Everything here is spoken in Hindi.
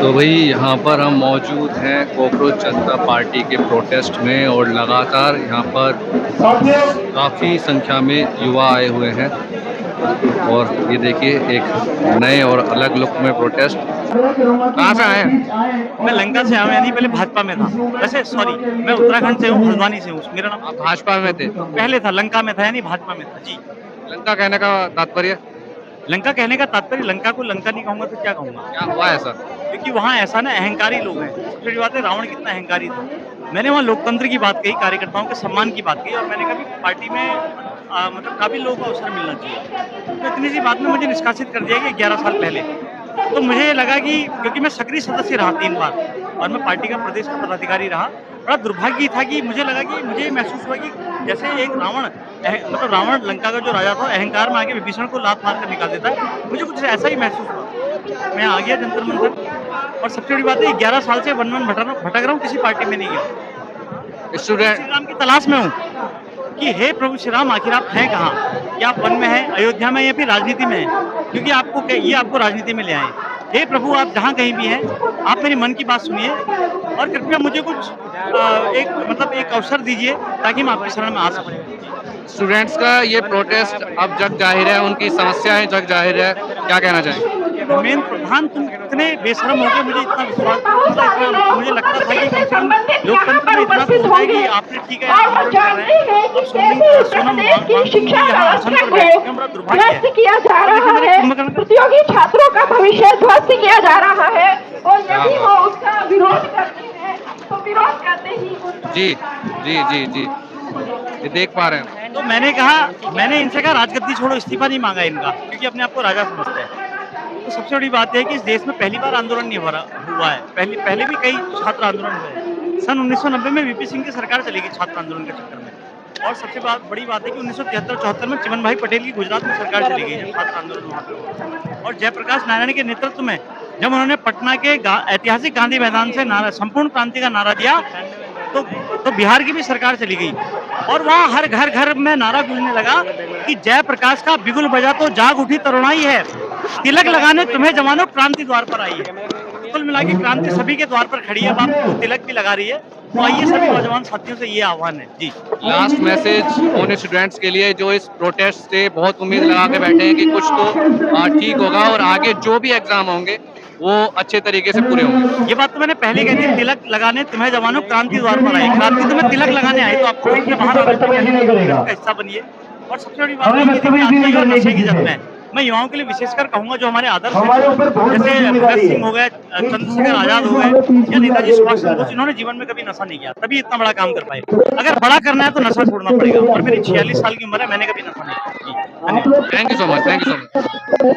तो भाई यहाँ पर हम मौजूद हैं कॉकरोच जनता पार्टी के प्रोटेस्ट में और लगातार यहाँ पर काफ़ी संख्या में युवा आए हुए हैं और ये देखिए एक नए और अलग लुक में प्रोटेस्ट। कहाँ से आए हैं? मैं लंका से आया हूँ, यानी पहले भाजपा में था। वैसे सॉरी, मैं उत्तराखंड से हूँ, हल्द्वानी से हूँ। मेरा नाम आप भाजपा में थे? पहले था, लंका में था यानी भाजपा में था जी। लंका कहने का तात्पर्य? लंका कहने का तात्पर्य, लंका को लंका नहीं कहूंगा तो क्या कहूंगा? क्या हुआ ऐसा? क्योंकि वहाँ ऐसा ना अहंकारी लोग हैं। सबसे बड़ी बात है, रावण कितना अहंकारी था। मैंने वहाँ लोकतंत्र की बात कही, कार्यकर्ताओं के सम्मान की बात कही, और मैंने कहा कि पार्टी में मतलब काफी लोगों को अवसर मिलना चाहिए। तो इतनी सी बात में मुझे निष्कासित कर दिया कि 11 साल पहले। तो मुझे लगा कि क्योंकि मैं सक्रिय सदस्य रहा 3 बार और मैं पार्टी का प्रदेश का पदाधिकारी रहा, बड़ा दुर्भाग्य था कि मुझे लगा कि मुझे महसूस हुआ कि जैसे एक रावण मतलब रावण लंका का जो राजा था, अहंकार में आके विभीषण को लात मार कर निकाल देता है, मुझे कुछ ऐसा ही महसूस हुआ। मैं आ गया जंतर मंतर, और सबसे बड़ी बात है 11 साल से वन वन भटक रहा हूँ, किसी पार्टी में नहीं गया। स्टूडेंट श्री राम की तलाश में हूँ कि हे प्रभु श्री राम, आखिर आप हैं कहाँ? क्या आप वन में हैं, अयोध्या में, या फिर राजनीति में हैं? क्योंकि आपको राजनीति में ले आए। हे प्रभु, आप जहाँ कहीं भी हैं, आप मेरी मन की बात सुनिए और कृपया मुझे कुछ एक अवसर दीजिए ताकि मैं आपके शरण में आ सकूं। स्टूडेंट्स का ये प्रोटेस्ट अब जग जाहिर है, उनकी समस्याएं जग जाहिर है, क्या कहना चाहेंगे? धर्मेंद्र प्रधान, तुम इतने बेशरम हो गए, मुझे इतना विश्वास इतना मुझे लगता था कि कम से कम लोकतंत्र में इतना तो होता है कि आपने ठीक है आंदोलन कर रहे हैं, अब सोनम वांगचुक जी यहाँ आसन पर बैठ चुके हैं, बड़ा दुर्भाग्य है। किया जा रहा है, प्रतियोगी छात्रों का भविष्य ध्वस्त किया जा रहा है, और यदि वो उसका विरोध करते हैं तो विरोध करते ही जी जी जी जी, ये देख पा रहे हैं। तो मैंने इनसे कहा राजगद्दी छोड़ो, इस्तीफा नहीं मांगा इनका, क्योंकि अपने आप को राजा समझते हैं। तो सबसे बड़ी बात है कि इस देश में पहली बार आंदोलन नहीं हुआ है, पहले भी कई छात्र आंदोलन हुए। सन 1990 में वीपी सिंह की सरकार चली गई छात्र आंदोलन के चक्कर में, और सबसे बड़ी बात है कि 1973-74 में चिमन भाई पटेल की गुजरात में सरकार चली गई जब छात्र आंदोलन वहाँ पे हुआ, और जयप्रकाश नारायण के नेतृत्व में जब उन्होंने पटना के ऐतिहासिक गांधी मैदान से संपूर्ण क्रांति का नारा दिया, तो बिहार की भी सरकार चली गई, और वहाँ हर घर में नारा गूंजने लगा कि जयप्रकाश का बिगुल बजा तो जाग उठी तरुणाई है, तिलक लगाने तुम्हें जवानों, क्रांति द्वार पर आई है। कुल मिला के क्रांति सभी के द्वार पर खड़ी है, बाप तिलक भी लगा रही है। तो आइए सभी नौजवान साथियों से ये आह्वान है जी। लास्ट मैसेज उन स्टूडेंट्स के लिए जो इस प्रोटेस्ट से बहुत उम्मीद लगा के बैठे हैं कि कुछ तो ठीक होगा और आगे जो भी एग्जाम होंगे वो अच्छे तरीके से पूरे होंगे। ये बात तो मैंने पहले कही थी, तिलक लगाने तुम्हें जवानों, क्रांति द्वार पर आई। क्रांति तुम्हें तिलक लगाने आई, तो आपको बाहर हिस्सा बनिए। और सबसे बड़ी बात है नशे की जद में मैं युवाओं के लिए विशेषकर कहूंगा, जो हमारे आदर्श जैसे भगत सिंह हो गए, चंद्रशेखर आजाद हो गए, या नेताजी सुभाष चंद्र बोस, इन्होंने जीवन में कभी नशा नहीं किया, तभी इतना बड़ा काम कर पाए। अगर बड़ा करना है तो नशा छोड़ना पड़ेगा, और मेरी 46 साल की उम्र है, मैंने कभी नशा नहीं किया। Thank you so much, thank you so much.